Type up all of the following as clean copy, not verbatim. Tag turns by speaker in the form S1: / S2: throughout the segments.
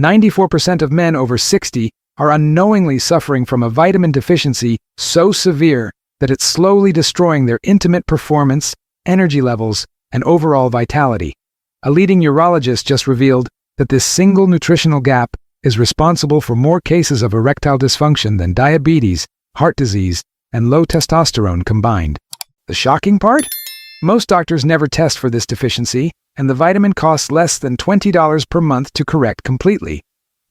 S1: 94% of men over 60 are unknowingly suffering from a vitamin deficiency so severe that it's slowly destroying their intimate performance, energy levels, and overall vitality. A leading urologist just revealed that this single nutritional gap is responsible for more cases of erectile dysfunction than diabetes, heart disease, and low testosterone combined. The shocking part? Most doctors never test for this deficiency, and the vitamin costs less than $20 per month to correct completely.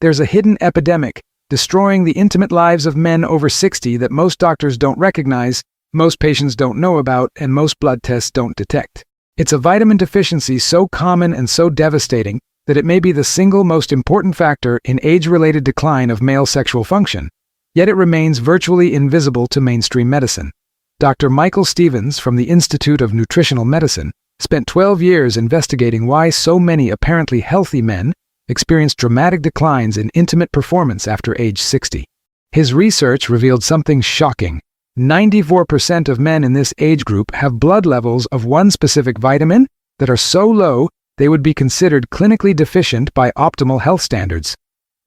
S1: There's a hidden epidemic destroying the intimate lives of men over 60 that most doctors don't recognize, most patients don't know about, and most blood tests don't detect. It's a vitamin deficiency so common and so devastating that it may be the single most important factor in age-related decline of male sexual function, yet it remains virtually invisible to mainstream medicine. Dr. Michael Stevens from the Institute of Nutritional Medicine spent 12 years investigating why so many apparently healthy men experience dramatic declines in intimate performance after age 60. His research revealed something shocking. 94% of men in this age group have blood levels of one specific vitamin that are so low they would be considered clinically deficient by optimal health standards.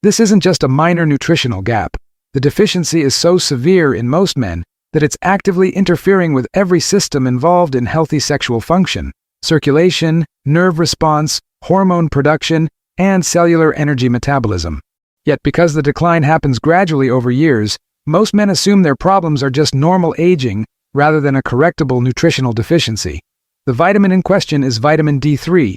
S1: This isn't just a minor nutritional gap. The deficiency is so severe in most men that it's actively interfering with every system involved in healthy sexual function: circulation, nerve response, hormone production, and cellular energy metabolism. Yet because the decline happens gradually over years, most men assume their problems are just normal aging rather than a correctable nutritional deficiency. The vitamin in question is vitamin D3,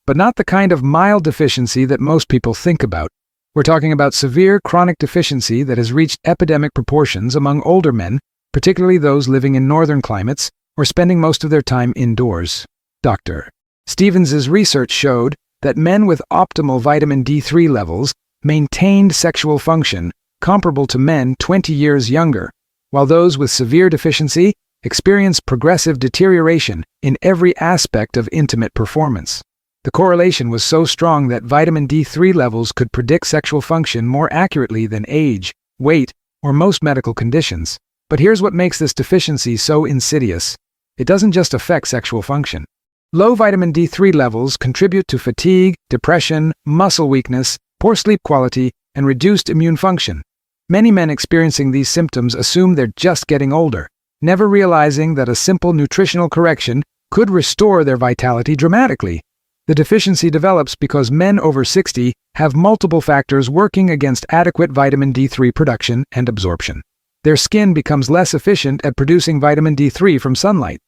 S1: but not the kind of mild deficiency that most people think about. We're talking about severe chronic deficiency that has reached epidemic proportions among older men, particularly those living in northern climates or spending most of their time indoors. Dr. Stevens's research showed that men with optimal vitamin D3 levels maintained sexual function comparable to men 20 years younger, while those with severe deficiency experienced progressive deterioration in every aspect of intimate performance. The correlation was so strong that vitamin D3 levels could predict sexual function more accurately than age, weight, or most medical conditions. But here's what makes this deficiency so insidious. It doesn't just affect sexual function. Low vitamin D3 levels contribute to fatigue, depression, muscle weakness, poor sleep quality, and reduced immune function. Many men experiencing these symptoms assume they're just getting older, never realizing that a simple nutritional correction could restore their vitality dramatically. The deficiency develops because men over 60 have multiple factors working against adequate vitamin D3 production and absorption. Their skin becomes less efficient at producing vitamin D3 from sunlight.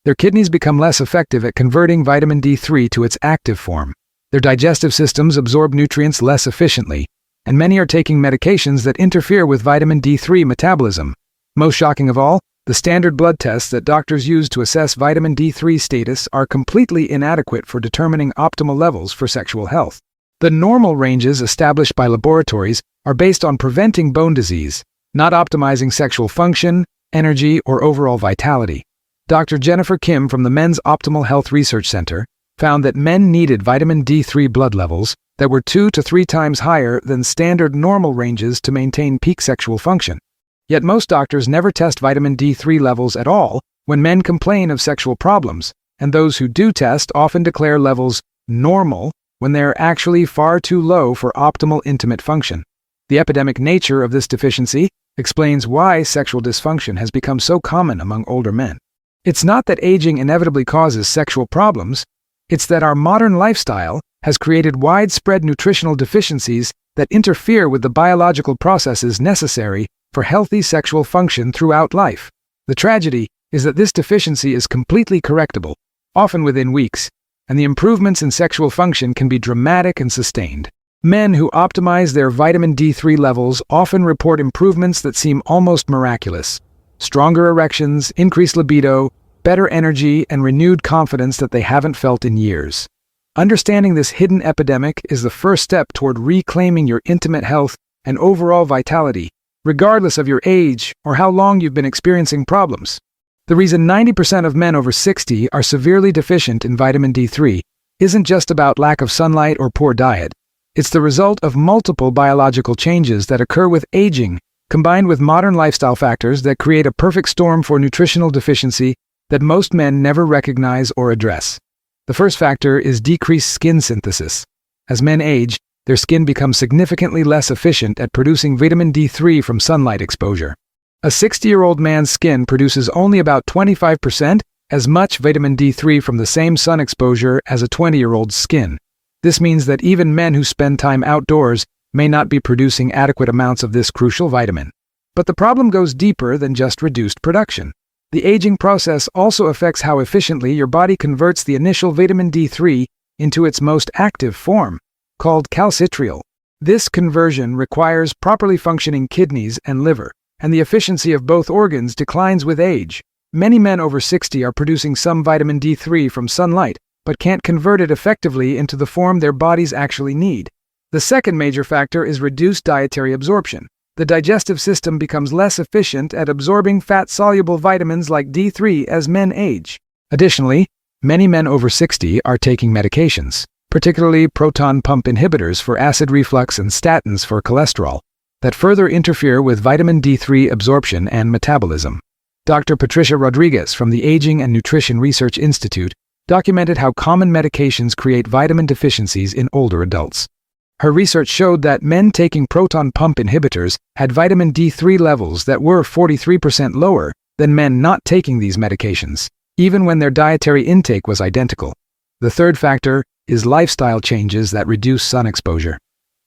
S1: Their kidneys become less effective at converting vitamin D3 to its active form. Their digestive systems absorb nutrients less efficiently, and many are taking medications that interfere with vitamin D3 metabolism. Most shocking of all, the standard blood tests that doctors use to assess vitamin D3 status are completely inadequate for determining optimal levels for sexual health. The normal ranges established by laboratories are based on preventing bone disease, not optimizing sexual function, energy, or overall vitality. Dr. Jennifer Kim from the Men's Optimal Health Research Center found that men needed vitamin D3 blood levels that were 2 to 3 times higher than standard normal ranges to maintain peak sexual function. Yet most doctors never test vitamin D3 levels at all when men complain of sexual problems, and those who do test often declare levels normal when they are actually far too low for optimal intimate function. The epidemic nature of this deficiency explains why sexual dysfunction has become so common among older men. It's not that aging inevitably causes sexual problems, it's that our modern lifestyle has created widespread nutritional deficiencies that interfere with the biological processes necessary for healthy sexual function throughout life. The tragedy is that this deficiency is completely correctable, often within weeks, and the improvements in sexual function can be dramatic and sustained. Men who optimize their vitamin D3 levels often report improvements that seem almost miraculous. Stronger erections, increased libido, better energy, and renewed confidence that they haven't felt in years. Understanding this hidden epidemic is the first step toward reclaiming your intimate health and overall vitality, regardless of your age or how long you've been experiencing problems. The reason 90% of men over 60 are severely deficient in vitamin D3 isn't just about lack of sunlight or poor diet. It's the result of multiple biological changes that occur with aging, combined with modern lifestyle factors that create a perfect storm for nutritional deficiency that most men never recognize or address. The first factor is decreased skin synthesis. As men age, their skin becomes significantly less efficient at producing vitamin D3 from sunlight exposure. A 60-year-old man's skin produces only about 25% as much vitamin D3 from the same sun exposure as a 20-year-old's skin. This means that even men who spend time outdoors may not be producing adequate amounts of this crucial vitamin. But the problem goes deeper than just reduced production. The aging process also affects how efficiently your body converts the initial vitamin D3 into its most active form, called calcitriol. This conversion requires properly functioning kidneys and liver, and the efficiency of both organs declines with age. Many men over 60 are producing some vitamin D3 from sunlight, but can't convert it effectively into the form their bodies actually need. The second major factor is reduced dietary absorption. The digestive system becomes less efficient at absorbing fat-soluble vitamins like D3 as men age. Additionally, many men over 60 are taking medications, particularly proton pump inhibitors for acid reflux and statins for cholesterol, that further interfere with vitamin D3 absorption and metabolism. Dr. Patricia Rodriguez from the Aging and Nutrition Research Institute documented how common medications create vitamin deficiencies in older adults. Her research showed that men taking proton pump inhibitors had vitamin D3 levels that were 43% lower than men not taking these medications, even when their dietary intake was identical. The third factor is lifestyle changes that reduce sun exposure.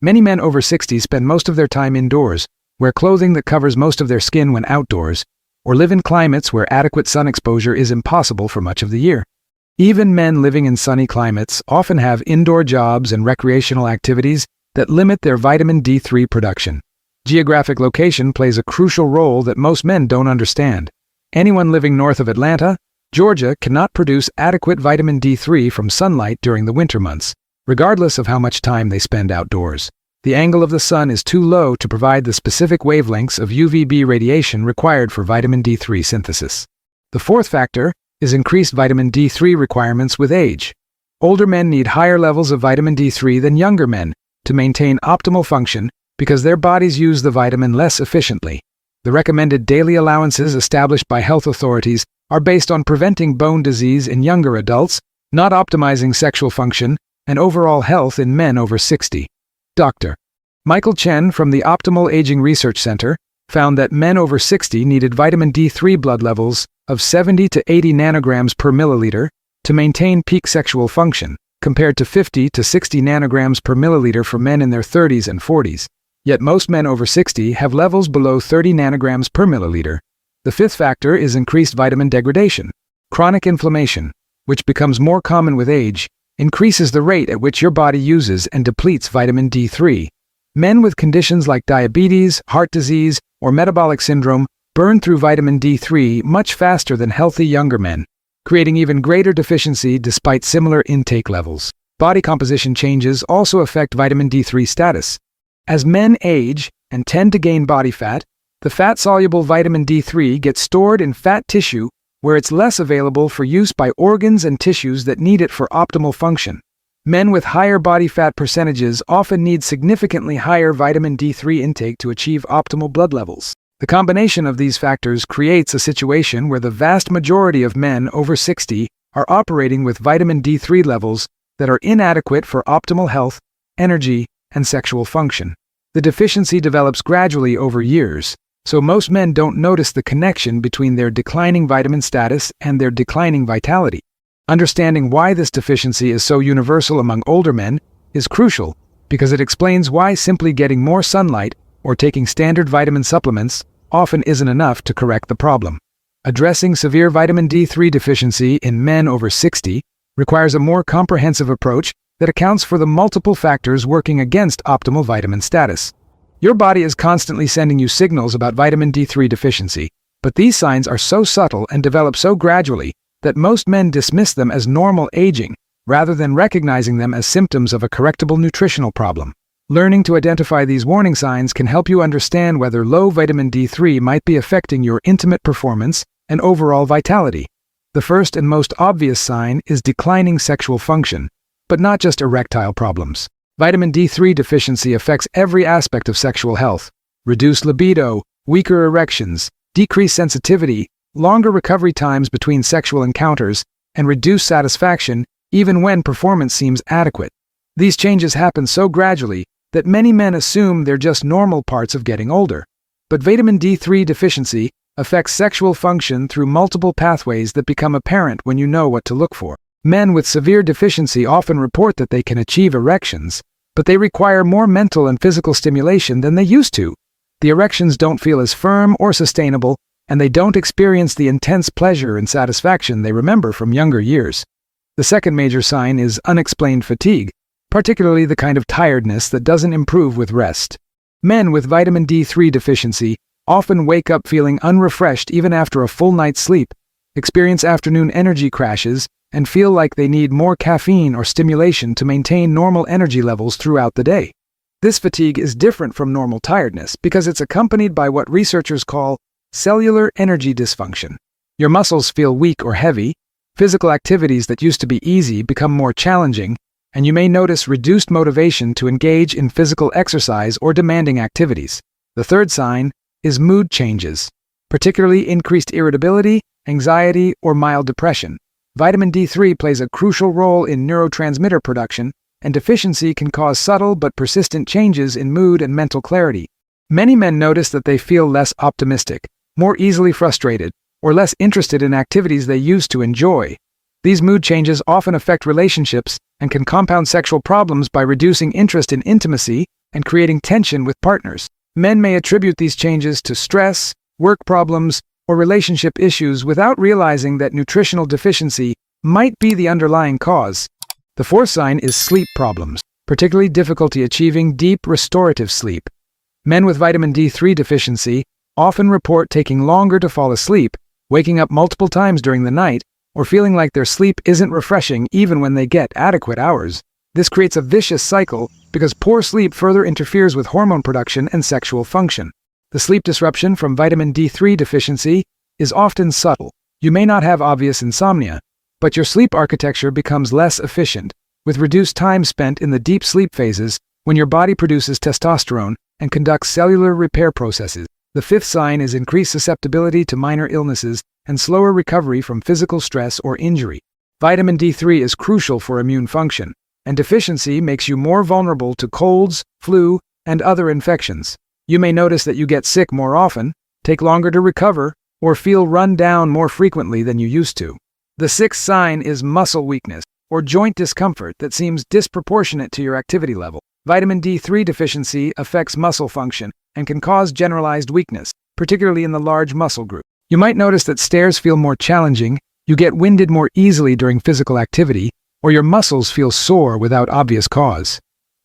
S1: Many men over 60 spend most of their time indoors, wear clothing that covers most of their skin when outdoors, or live in climates where adequate sun exposure is impossible for much of the year. Even men living in sunny climates often have indoor jobs and recreational activities that limit their vitamin D3 production. Geographic location plays a crucial role that most men don't understand. Anyone living north of Atlanta, Georgia, cannot produce adequate vitamin D3 from sunlight during the winter months, regardless of how much time they spend outdoors. The angle of the sun is too low to provide the specific wavelengths of UVB radiation required for vitamin D3 synthesis. The fourth factor is increased vitamin D3 requirements with age. Older men need higher levels of vitamin D3 than younger men to maintain optimal function because their bodies use the vitamin less efficiently. The recommended daily allowances established by health authorities are based on preventing bone disease in younger adults, not optimizing sexual function and overall health in men over 60. Dr. Michael Chen from the Optimal Aging Research Center found that men over 60 needed vitamin D3 blood levels of 70 to 80 nanograms per milliliter to maintain peak sexual function, compared to 50 to 60 nanograms per milliliter for men in their 30s and 40s. Yet most men over 60 have levels below 30 nanograms per milliliter. The fifth factor is increased vitamin degradation. Chronic inflammation, which becomes more common with age, increases the rate at which your body uses and depletes vitamin D3. Men with conditions like diabetes, heart disease, or metabolic syndrome burn through vitamin D3 much faster than healthy younger men, creating even greater deficiency despite similar intake levels. Body composition changes also affect vitamin D3 status. As men age and tend to gain body fat, the fat-soluble vitamin D3 gets stored in fat tissue where it's less available for use by organs and tissues that need it for optimal function. Men with higher body fat percentages often need significantly higher vitamin D3 intake to achieve optimal blood levels. The combination of these factors creates a situation where the vast majority of men over 60 are operating with vitamin D3 levels that are inadequate for optimal health, energy, and sexual function. The deficiency develops gradually over years, so most men don't notice the connection between their declining vitamin status and their declining vitality. Understanding why this deficiency is so universal among older men is crucial because it explains why simply getting more sunlight or taking standard vitamin supplements often isn't enough to correct the problem. Addressing severe vitamin D3 deficiency in men over 60 requires a more comprehensive approach that accounts for the multiple factors working against optimal vitamin status. Your body is constantly sending you signals about vitamin D3 deficiency, but these signs are so subtle and develop so gradually that most men dismiss them as normal aging rather than recognizing them as symptoms of a correctable nutritional problem. Learning to identify these warning signs can help you understand whether low vitamin D3 might be affecting your intimate performance and overall vitality. The first and most obvious sign is declining sexual function, but not just erectile problems. Vitamin D3 deficiency affects every aspect of sexual health: reduced libido, weaker erections, decreased sensitivity, longer recovery times between sexual encounters, and reduced satisfaction even when performance seems adequate. These changes happen so gradually that many men assume they're just normal parts of getting older. But vitamin D3 deficiency affects sexual function through multiple pathways that become apparent when you know what to look for. Men with severe deficiency often report that they can achieve erections, but they require more mental and physical stimulation than they used to. The erections don't feel as firm or sustainable, and they don't experience the intense pleasure and satisfaction they remember from younger years. The second major sign is unexplained fatigue, particularly the kind of tiredness that doesn't improve with rest. Men with vitamin D3 deficiency often wake up feeling unrefreshed even after a full night's sleep, experience afternoon energy crashes, and feel like they need more caffeine or stimulation to maintain normal energy levels throughout the day. This fatigue is different from normal tiredness because it's accompanied by what researchers call cellular energy dysfunction. Your muscles feel weak or heavy, physical activities that used to be easy become more challenging, and you may notice reduced motivation to engage in physical exercise or demanding activities. The third sign is mood changes, particularly increased irritability, anxiety, or mild depression. Vitamin D3 plays a crucial role in neurotransmitter production, and deficiency can cause subtle but persistent changes in mood and mental clarity. Many men notice that they feel less optimistic, more easily frustrated, or less interested in activities they used to enjoy. These mood changes often affect relationships and can compound sexual problems by reducing interest in intimacy and creating tension with partners. Men may attribute these changes to stress, work problems, or relationship issues without realizing that nutritional deficiency might be the underlying cause. The fourth sign is sleep problems, particularly difficulty achieving deep restorative sleep. Men with vitamin D3 deficiency often report taking longer to fall asleep, waking up multiple times during the night, or feeling like their sleep isn't refreshing even when they get adequate hours. This creates a vicious cycle because poor sleep further interferes with hormone production and sexual function. The sleep disruption from vitamin D3 deficiency is often subtle. You may not have obvious insomnia, but your sleep architecture becomes less efficient, with reduced time spent in the deep sleep phases when your body produces testosterone and conducts cellular repair processes. The fifth sign is increased susceptibility to minor illnesses and slower recovery from physical stress or injury. Vitamin D3 is crucial for immune function, and deficiency makes you more vulnerable to colds, flu, and other infections. You may notice that you get sick more often, take longer to recover, or feel run down more frequently than you used to. The sixth sign is muscle weakness, or joint discomfort that seems disproportionate to your activity level. Vitamin D3 deficiency affects muscle function and can cause generalized weakness, particularly in the large muscle group. You might notice that stairs feel more challenging, you get winded more easily during physical activity, or your muscles feel sore without obvious cause.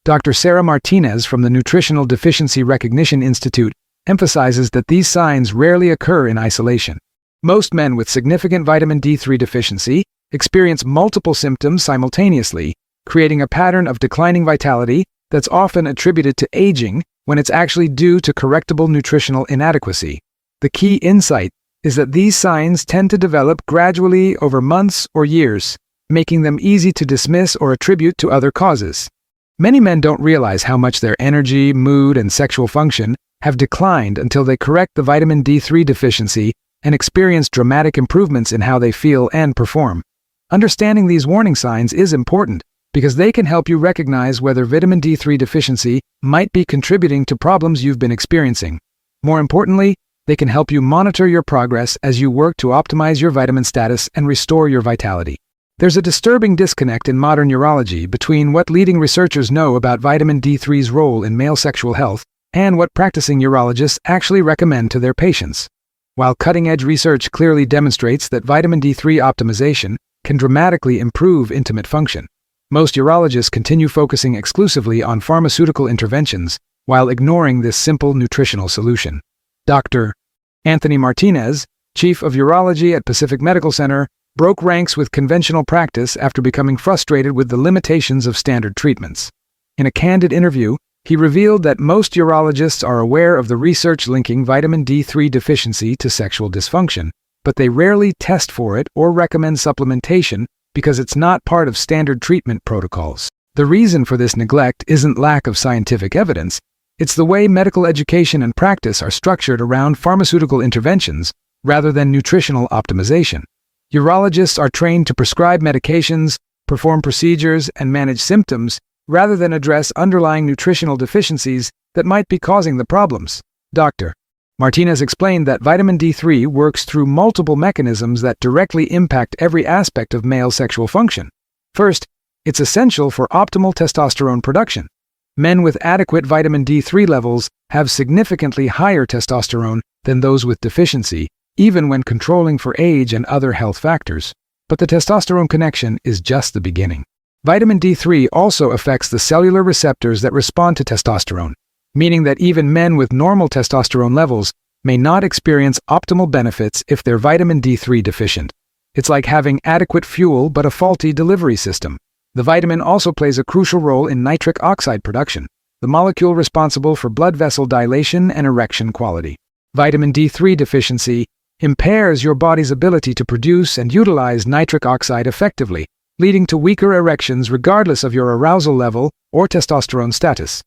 S1: Dr. Sarah Martinez from the Nutritional Deficiency Recognition Institute emphasizes that these signs rarely occur in isolation. Most men with significant vitamin D3 deficiency experience multiple symptoms simultaneously, creating a pattern of declining vitality that's often attributed to aging when it's actually due to correctable nutritional inadequacy. The key insight is that these signs tend to develop gradually over months or years, making them easy to dismiss or attribute to other causes. Many men don't realize how much their energy, mood, and sexual function have declined until they correct the vitamin D3 deficiency and experience dramatic improvements in how they feel and perform. Understanding these warning signs is important because they can help you recognize whether vitamin D3 deficiency might be contributing to problems you've been experiencing. More importantly, they can help you monitor your progress as you work to optimize your vitamin status and restore your vitality. There's a disturbing disconnect in modern urology between what leading researchers know about vitamin D3's role in male sexual health and what practicing urologists actually recommend to their patients. While cutting-edge research clearly demonstrates that vitamin D3 optimization can dramatically improve intimate function, most urologists continue focusing exclusively on pharmaceutical interventions while ignoring this simple nutritional solution. Dr. Anthony Martinez, Chief of Urology at Pacific Medical Center, broke ranks with conventional practice after becoming frustrated with the limitations of standard treatments. In a candid interview, he revealed that most urologists are aware of the research linking vitamin D3 deficiency to sexual dysfunction, but they rarely test for it or recommend supplementation because it's not part of standard treatment protocols. The reason for this neglect isn't lack of scientific evidence, it's the way medical education and practice are structured around pharmaceutical interventions rather than nutritional optimization. Urologists are trained to prescribe medications, perform procedures, and manage symptoms rather than address underlying nutritional deficiencies that might be causing the problems. Dr. Martinez explained that vitamin D3 works through multiple mechanisms that directly impact every aspect of male sexual function. First, it's essential for optimal testosterone production. Men with adequate vitamin D3 levels have significantly higher testosterone than those with deficiency, even when controlling for age and other health factors. But the testosterone connection is just the beginning. Vitamin D3 also affects the cellular receptors that respond to testosterone, meaning that even men with normal testosterone levels may not experience optimal benefits if they're vitamin D3 deficient. It's like having adequate fuel but a faulty delivery system. The vitamin also plays a crucial role in nitric oxide production, the molecule responsible for blood vessel dilation and erection quality. Vitamin D3 deficiency impairs your body's ability to produce and utilize nitric oxide effectively, leading to weaker erections regardless of your arousal level or testosterone status.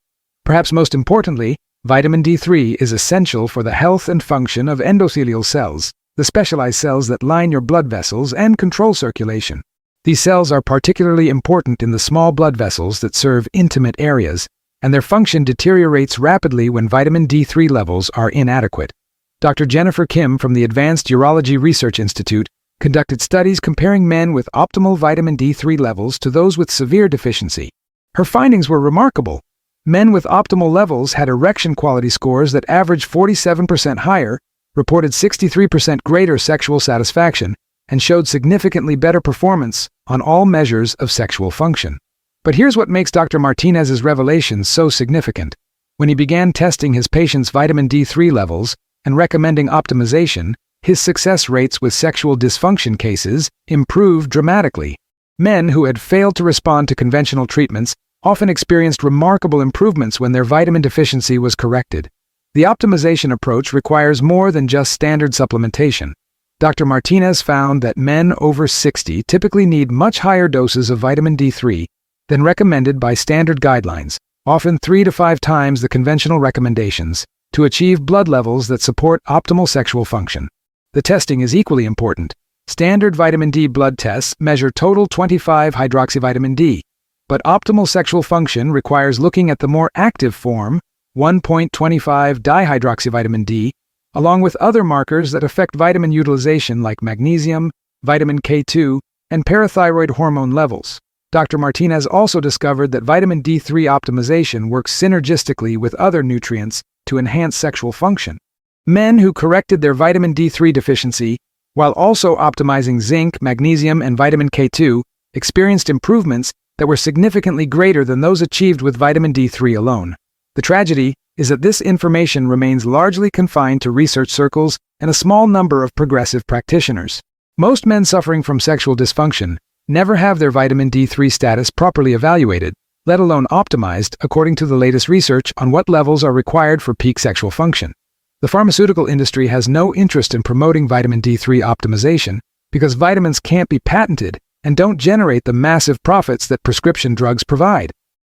S1: Perhaps most importantly, vitamin D3 is essential for the health and function of endothelial cells, the specialized cells that line your blood vessels and control circulation. These cells are particularly important in the small blood vessels that serve intimate areas, and their function deteriorates rapidly when vitamin D3 levels are inadequate. Dr. Jennifer Kim from the Advanced Urology Research Institute conducted studies comparing men with optimal vitamin D3 levels to those with severe deficiency. Her findings were remarkable. Men with optimal levels had erection quality scores that averaged 47% higher, reported 63% greater sexual satisfaction, and showed significantly better performance on all measures of sexual function. But here's what makes Dr. Martinez's revelations so significant. When he began testing his patients' vitamin D3 levels and recommending optimization, his success rates with sexual dysfunction cases improved dramatically. Men who had failed to respond to conventional treatments often experienced remarkable improvements when their vitamin deficiency was corrected. The optimization approach requires more than just standard supplementation. Dr. Martinez found that men over 60 typically need much higher doses of vitamin D3 than recommended by standard guidelines, often 3 to 5 times the conventional recommendations, to achieve blood levels that support optimal sexual function. The testing is equally important. Standard vitamin D blood tests measure total 25-hydroxyvitamin D, but optimal sexual function requires looking at the more active form, 1.25-dihydroxyvitamin D, along with other markers that affect vitamin utilization like magnesium, vitamin K2, and parathyroid hormone levels. Dr. Martinez also discovered that vitamin D3 optimization works synergistically with other nutrients to enhance sexual function. Men who corrected their vitamin D3 deficiency, while also optimizing zinc, magnesium, and vitamin K2, experienced improvements that were significantly greater than those achieved with vitamin D3 alone. The tragedy is that this information remains largely confined to research circles and a small number of progressive practitioners. Most men suffering from sexual dysfunction never have their vitamin D3 status properly evaluated, let alone optimized according to the latest research on what levels are required for peak sexual function. The pharmaceutical industry has no interest in promoting vitamin D3 optimization because vitamins can't be patented and don't generate the massive profits that prescription drugs provide.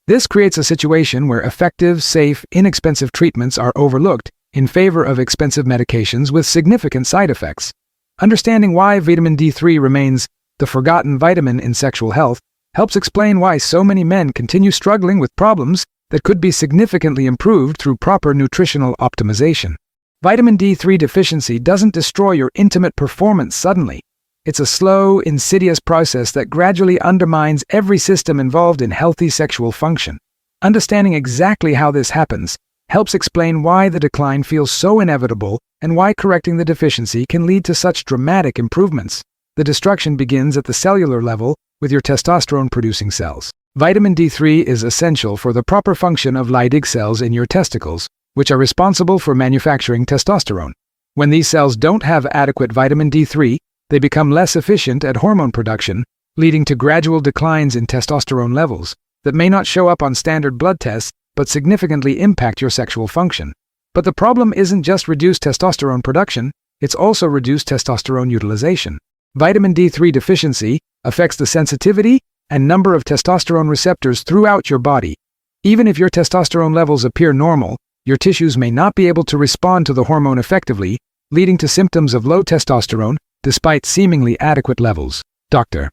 S1: This creates a situation where effective, safe, inexpensive treatments are overlooked in favor of expensive medications with significant side effects. Understanding why vitamin D3 remains the forgotten vitamin in sexual health helps explain why so many men continue struggling with problems that could be significantly improved through proper nutritional optimization. Vitamin D3 deficiency doesn't destroy your intimate performance suddenly. It's a slow, insidious process that gradually undermines every system involved in healthy sexual function. Understanding exactly how this happens helps explain why the decline feels so inevitable and why correcting the deficiency can lead to such dramatic improvements. The destruction begins at the cellular level with your testosterone-producing cells. Vitamin D3 is essential for the proper function of Leydig cells in your testicles, which are responsible for manufacturing testosterone. When these cells don't have adequate vitamin D3, they become less efficient at hormone production, leading to gradual declines in testosterone levels that may not show up on standard blood tests but significantly impact your sexual function. But the problem isn't just reduced testosterone production, it's also reduced testosterone utilization. Vitamin D3 deficiency affects the sensitivity and number of testosterone receptors throughout your body. Even if your testosterone levels appear normal, your tissues may not be able to respond to the hormone effectively, leading to symptoms of low testosterone despite seemingly adequate levels. Dr.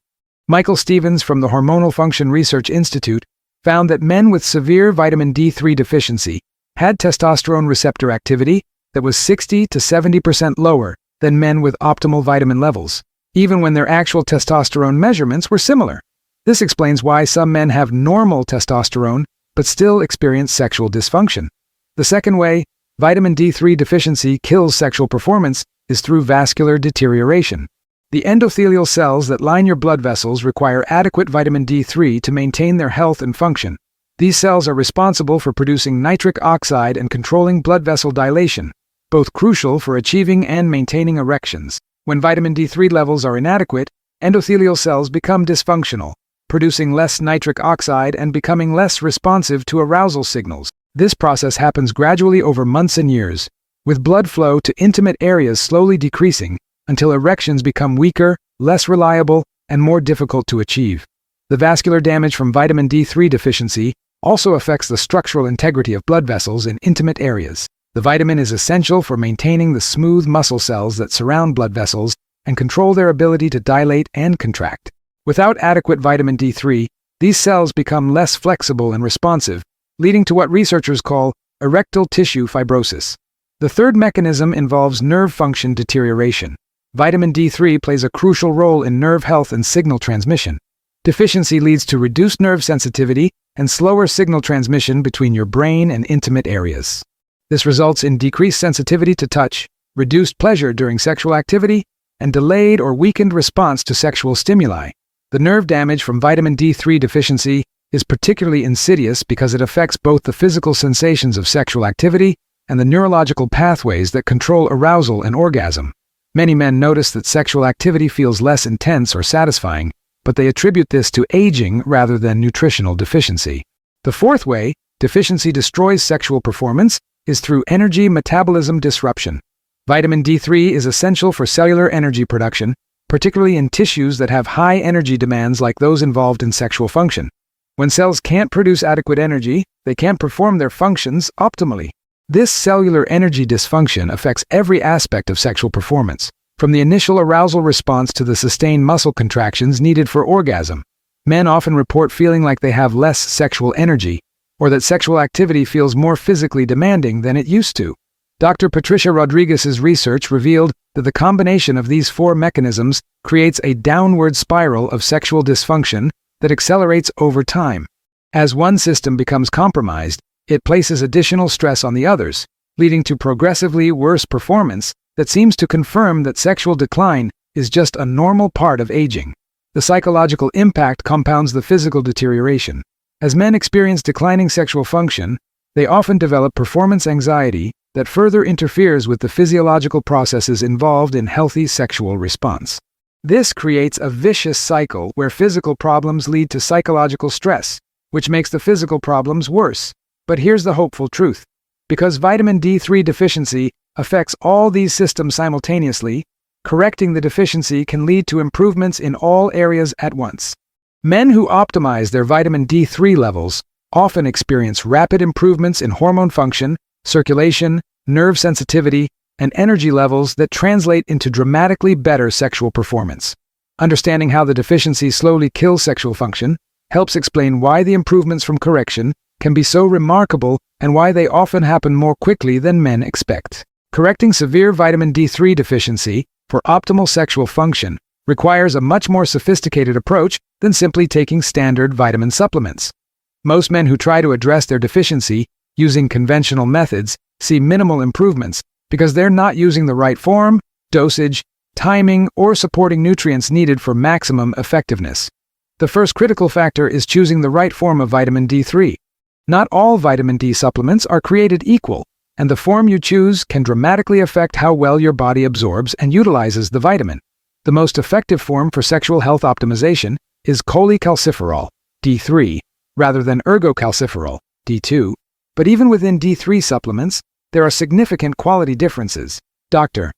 S1: Michael Stevens from the Hormonal Function Research Institute found that men with severe vitamin D3 deficiency had testosterone receptor activity that was 60 to 70% lower than men with optimal vitamin levels, even when their actual testosterone measurements were similar. This explains why some men have normal testosterone but still experience sexual dysfunction. The second way vitamin D3 deficiency kills sexual performance is through vascular deterioration. The endothelial cells that line your blood vessels require adequate vitamin D3 to maintain their health and function. These cells are responsible for producing nitric oxide and controlling blood vessel dilation, both crucial for achieving and maintaining erections. When vitamin D3 levels are inadequate, endothelial cells become dysfunctional, producing less nitric oxide and becoming less responsive to arousal signals. This process happens gradually over months and years, with blood flow to intimate areas slowly decreasing until erections become weaker, less reliable, and more difficult to achieve. The vascular damage from vitamin D3 deficiency also affects the structural integrity of blood vessels in intimate areas. The vitamin is essential for maintaining the smooth muscle cells that surround blood vessels and control their ability to dilate and contract. Without adequate vitamin D3, these cells become less flexible and responsive, leading to what researchers call erectile tissue fibrosis. The third mechanism involves nerve function deterioration. Vitamin D3 plays a crucial role in nerve health and signal transmission. Deficiency leads to reduced nerve sensitivity and slower signal transmission between your brain and intimate areas. This results in decreased sensitivity to touch, reduced pleasure during sexual activity, and delayed or weakened response to sexual stimuli. The nerve damage from vitamin D3 deficiency is particularly insidious because it affects both the physical sensations of sexual activity and the neurological pathways that control arousal and orgasm. Many men notice that sexual activity feels less intense or satisfying, but they attribute this to aging rather than nutritional deficiency. The fourth way deficiency destroys sexual performance is through energy metabolism disruption. Vitamin D3 is essential for cellular energy production, particularly in tissues that have high energy demands like those involved in sexual function. When cells can't produce adequate energy, they can't perform their functions optimally. This cellular energy dysfunction affects every aspect of sexual performance, from the initial arousal response to the sustained muscle contractions needed for orgasm. Men often report feeling like they have less sexual energy, or that sexual activity feels more physically demanding than it used to. Dr. Patricia Rodriguez's research revealed that the combination of these four mechanisms creates a downward spiral of sexual dysfunction that accelerates over time. As one system becomes compromised, it places additional stress on the others, leading to progressively worse performance that seems to confirm that sexual decline is just a normal part of aging. The psychological impact compounds the physical deterioration. As men experience declining sexual function, they often develop performance anxiety that further interferes with the physiological processes involved in healthy sexual response. This creates a vicious cycle where physical problems lead to psychological stress, which makes the physical problems worse. But here's the hopeful truth. Because vitamin D3 deficiency affects all these systems simultaneously, correcting the deficiency can lead to improvements in all areas at once. Men who optimize their vitamin D3 levels often experience rapid improvements in hormone function, circulation, nerve sensitivity, and energy levels that translate into dramatically better sexual performance. Understanding how the deficiency slowly kills sexual function helps explain why the improvements from correction can be so remarkable and why they often happen more quickly than men expect. Correcting severe vitamin D3 deficiency for optimal sexual function requires a much more sophisticated approach than simply taking standard vitamin supplements. Most men who try to address their deficiency using conventional methods see minimal improvements because they're not using the right form, dosage, timing, or supporting nutrients needed for maximum effectiveness. The first critical factor is choosing the right form of vitamin D3. Not all vitamin D supplements are created equal, and the form you choose can dramatically affect how well your body absorbs and utilizes the vitamin. The most effective form for sexual health optimization is cholecalciferol, D3, rather than ergocalciferol, D2. But even within D3 supplements, there are significant quality differences. Dr.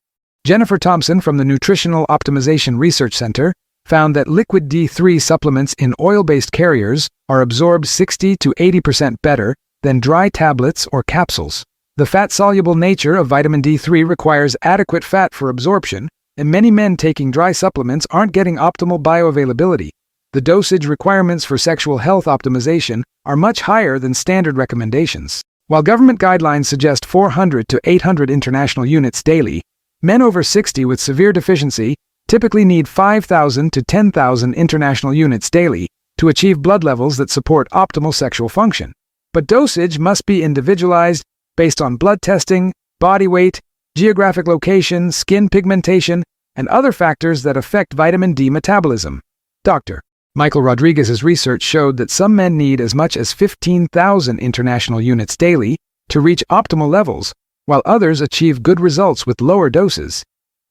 S1: Jennifer Thompson from the Nutritional Optimization Research Center found that liquid D3 supplements in oil-based carriers are absorbed 60 to 80% better than dry tablets or capsules. The fat-soluble nature of vitamin D3 requires adequate fat for absorption, and many men taking dry supplements aren't getting optimal bioavailability. The dosage requirements for sexual health optimization are much higher than standard recommendations. While government guidelines suggest 400 to 800 international units daily, men over 60 with severe deficiency typically need 5,000 to 10,000 international units daily to achieve blood levels that support optimal sexual function. But dosage must be individualized based on blood testing, body weight, geographic location, skin pigmentation, and other factors that affect vitamin D metabolism. Dr. Michael Rodriguez's research showed that some men need as much as 15,000 international units daily to reach optimal levels, while others achieve good results with lower doses.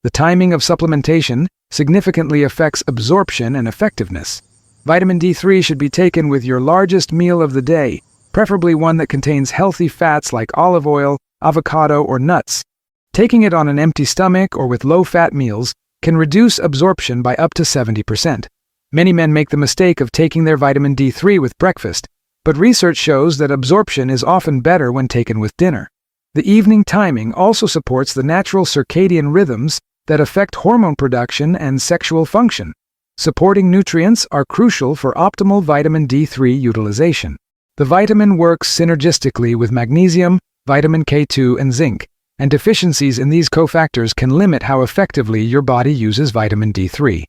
S1: The timing of supplementation significantly affects absorption and effectiveness. Vitamin D3 should be taken with your largest meal of the day, preferably one that contains healthy fats like olive oil, avocado, or nuts. Taking it on an empty stomach or with low-fat meals can reduce absorption by up to 70%. Many men make the mistake of taking their vitamin D3 with breakfast, but research shows that absorption is often better when taken with dinner. The evening timing also supports the natural circadian rhythms that affect hormone production and sexual function. Supporting nutrients are crucial for optimal vitamin D3 utilization. The vitamin works synergistically with magnesium, vitamin K2, and zinc, and deficiencies in these cofactors can limit how effectively your body uses vitamin D3.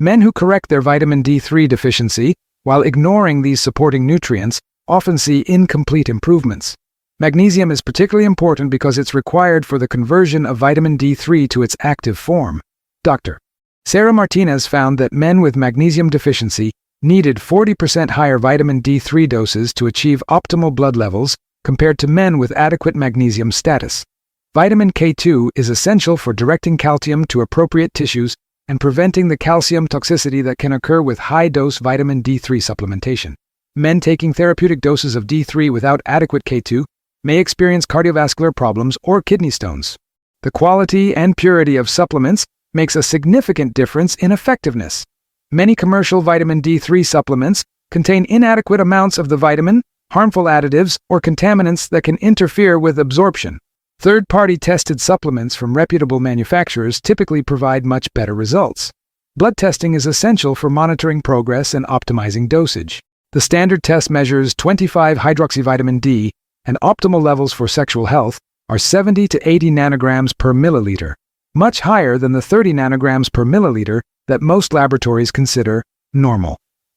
S1: Men who correct their vitamin D3 deficiency while ignoring these supporting nutrients often see incomplete improvements. Magnesium is particularly important because it's required for the conversion of vitamin D3 to its active form. Dr. Sarah Martinez found that men with magnesium deficiency needed 40% higher vitamin D3 doses to achieve optimal blood levels compared to men with adequate magnesium status. Vitamin K2 is essential for directing calcium to appropriate tissues and preventing the calcium toxicity that can occur with high-dose vitamin D3 supplementation. Men taking therapeutic doses of D3 without adequate K2 may experience cardiovascular problems or kidney stones. The quality and purity of supplements makes a significant difference in effectiveness. Many commercial vitamin D3 supplements contain inadequate amounts of the vitamin, harmful additives, or contaminants that can interfere with absorption. Third-party tested supplements from reputable manufacturers typically provide much better results. Blood testing is essential for monitoring progress and optimizing dosage. The standard test measures 25-hydroxyvitamin D, and optimal levels for sexual health are 70 to 80 nanograms per milliliter, much higher than the 30 nanograms per milliliter that most laboratories consider normal.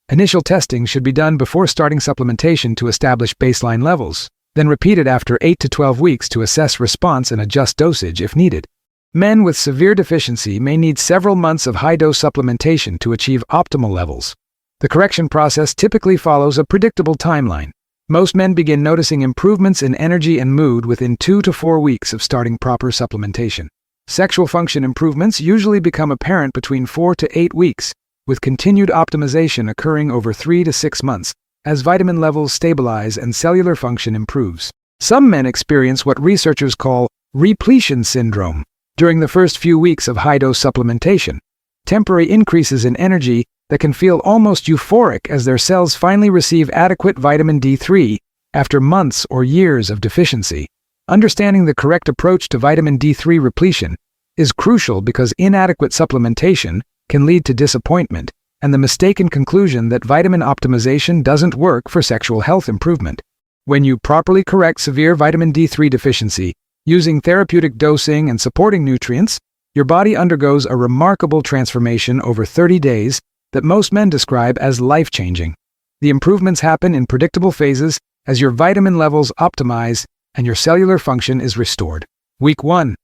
S1: Initial testing should be done before starting supplementation to establish baseline levels, then repeated after 8 to 12 weeks to assess response and adjust dosage if needed. Men with severe deficiency may need several months of high-dose supplementation to achieve optimal levels. The correction process typically follows a predictable timeline. Most men begin noticing improvements in energy and mood within 2 to 4 weeks of starting proper supplementation. Sexual function improvements usually become apparent between 4 to 8 weeks, with continued optimization occurring over 3 to 6 months, as vitamin levels stabilize and cellular function improves. Some men experience what researchers call repletion syndrome during the first few weeks of high-dose supplementation, temporary increases in energy that can feel almost euphoric as their cells finally receive adequate vitamin D3 after months or years of deficiency. Understanding the correct approach to vitamin D3 repletion is crucial because inadequate supplementation can lead to disappointment and the mistaken conclusion that vitamin optimization doesn't work for sexual health improvement. When you properly correct severe vitamin D3 deficiency, using therapeutic dosing and supporting nutrients, your body undergoes a remarkable transformation over 30 days that most men describe as life-changing. The improvements happen in predictable phases as your vitamin levels optimize and your cellular function is restored. Week 1.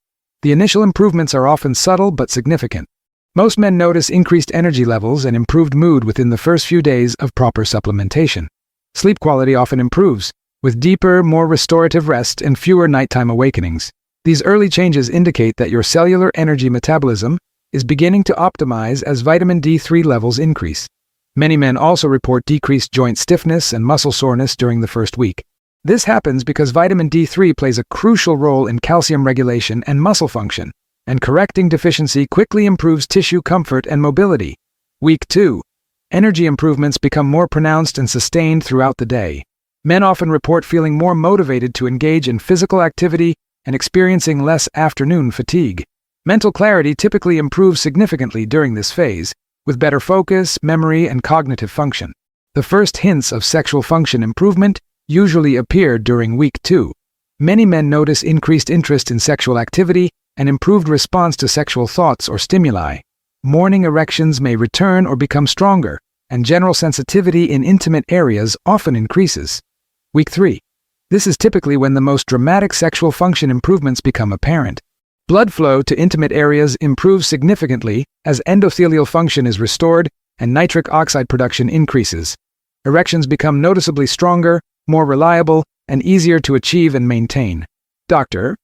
S1: The initial improvements are often subtle but significant. Most men notice increased energy levels and improved mood within the first few days of proper supplementation. Sleep quality often improves, with deeper, more restorative rest and fewer nighttime awakenings. These early changes indicate that your cellular energy metabolism is beginning to optimize as vitamin D3 levels increase. Many men also report decreased joint stiffness and muscle soreness during the first week. This happens because vitamin D3 plays a crucial role in calcium regulation and muscle function, and correcting deficiency quickly improves tissue comfort and mobility. Week 2. Energy improvements become more pronounced and sustained throughout the day. Men often report feeling more motivated to engage in physical activity and experiencing less afternoon fatigue. Mental clarity typically improves significantly during this phase, with better focus, memory, and cognitive function. The first hints of sexual function improvement usually appear during week 2. Many men notice increased interest in sexual activity and improved response to sexual thoughts or stimuli. Morning erections may return or become stronger, and general sensitivity in intimate areas often increases. Week 3. This is typically when the most dramatic sexual function improvements become apparent. Blood flow to intimate areas improves significantly as endothelial function is restored and nitric oxide production increases. Erections become noticeably stronger, more reliable, and easier to achieve and maintain. Dr.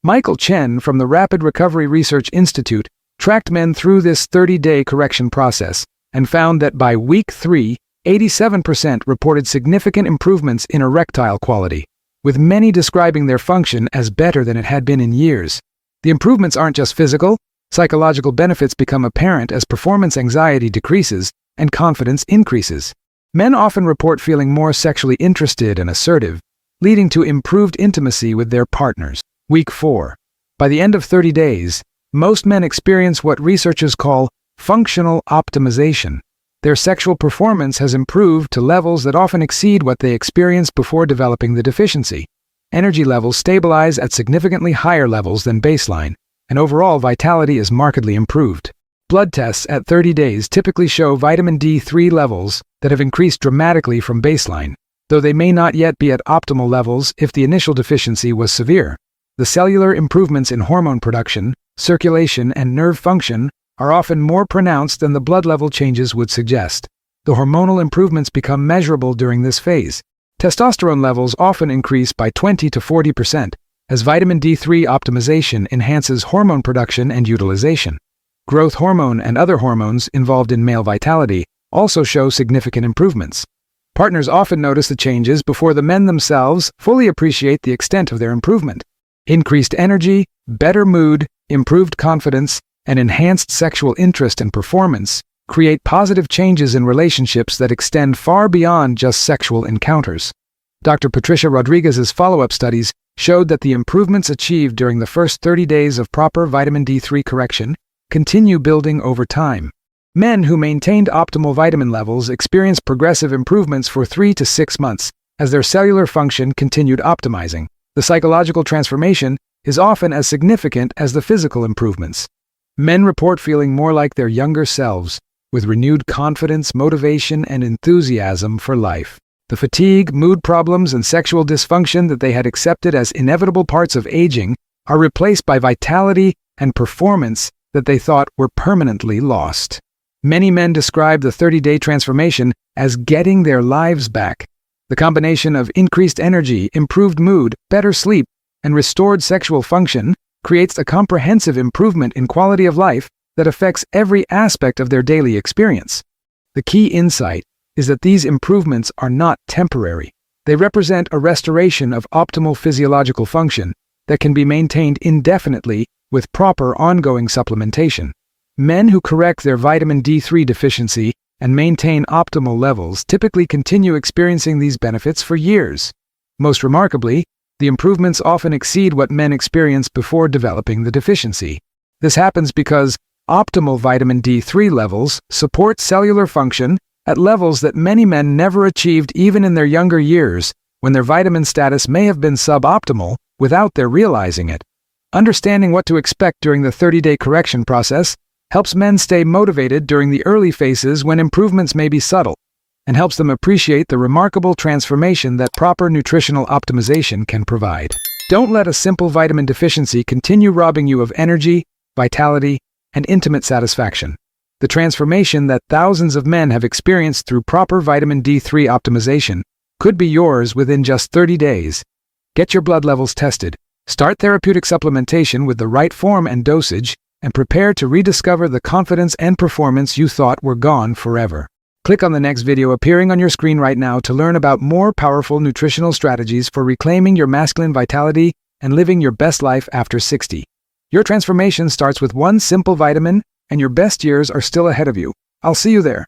S1: Michael Chen from the Rapid Recovery Research Institute tracked men through this 30-day correction process and found that by week 3, 87% reported significant improvements in erectile quality, with many describing their function as better than it had been in years. The improvements aren't just physical. Psychological benefits become apparent as performance anxiety decreases and confidence increases. Men often report feeling more sexually interested and assertive, leading to improved intimacy with their partners. Week 4. By the end of 30 days, most men experience what researchers call functional optimization. Their sexual performance has improved to levels that often exceed what they experienced before developing the deficiency. Energy levels stabilize at significantly higher levels than baseline, and overall vitality is markedly improved. Blood tests at 30 days typically show vitamin D3 levels that have increased dramatically from baseline, though they may not yet be at optimal levels if the initial deficiency was severe. The cellular improvements in hormone production, circulation, and nerve function are often more pronounced than the blood level changes would suggest. The hormonal improvements become measurable during this phase. Testosterone levels often increase by 20 to 40%, as vitamin D3 optimization enhances hormone production and utilization. Growth hormone and other hormones involved in male vitality also show significant improvements. Partners often notice the changes before the men themselves fully appreciate the extent of their improvement. Increased energy, better mood, improved confidence, and enhanced sexual interest and performance create positive changes in relationships that extend far beyond just sexual encounters. Dr. Patricia Rodriguez's follow-up studies showed that the improvements achieved during the first 30 days of proper vitamin D3 correction continue building over time. Men who maintained optimal vitamin levels experienced progressive improvements for 3 to 6 months as their cellular function continued optimizing. The psychological transformation is often as significant as the physical improvements. Men report feeling more like their younger selves, with renewed confidence, motivation, and enthusiasm for life. The fatigue, mood problems, and sexual dysfunction that they had accepted as inevitable parts of aging are replaced by vitality and performance that they thought were permanently lost. Many men describe the 30-day transformation as getting their lives back. The combination of increased energy, improved mood, better sleep, and restored sexual function creates a comprehensive improvement in quality of life that affects every aspect of their daily experience. The key insight is that these improvements are not temporary. They represent a restoration of optimal physiological function that can be maintained indefinitely with proper ongoing supplementation. Men who correct their vitamin D3 deficiency and maintain optimal levels typically continue experiencing these benefits for years. Most remarkably, the improvements often exceed what men experienced before developing the deficiency. This happens because optimal vitamin D3 levels support cellular function at levels that many men never achieved even in their younger years, when their vitamin status may have been suboptimal without their realizing it. Understanding what to expect during the 30-day correction process helps men stay motivated during the early phases when improvements may be subtle, and helps them appreciate the remarkable transformation that proper nutritional optimization can provide. Don't let a simple vitamin deficiency continue robbing you of energy, vitality, and intimate satisfaction. The transformation that thousands of men have experienced through proper vitamin D3 optimization could be yours within just 30 days. Get your blood levels tested, start therapeutic supplementation with the right form and dosage, and prepare to rediscover the confidence and performance you thought were gone forever. Click on the next video appearing on your screen right now to learn about more powerful nutritional strategies for reclaiming your masculine vitality and living your best life after 60. Your transformation starts with one simple vitamin, and your best years are still ahead of you. I'll see you there.